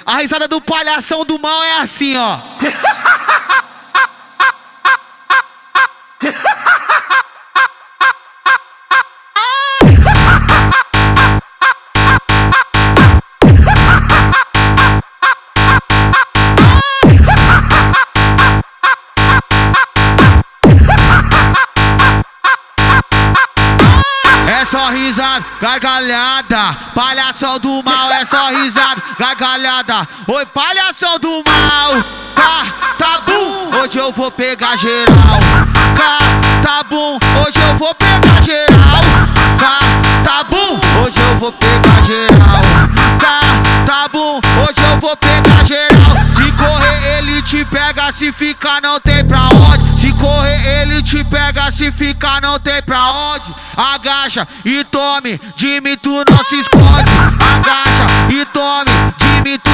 A risada do palhação do mal é assim, ó. É só risada, gargalhada. Palhação do mal, é só risada, gargalhada. Oi, palhação do mal. Tá bom, hoje eu vou pegar geral. Tá bom, hoje eu vou pegar geral. Tá bom, hoje eu vou pegar geral. Tá bom, hoje eu vou pegar geral. Se correr ele te pega, se ficar não tem pra onde. Se correr ele te pega, se ficar não tem pra onde. Agacha e tome, de mim tu não se esconde. Agacha e tome, de mim tu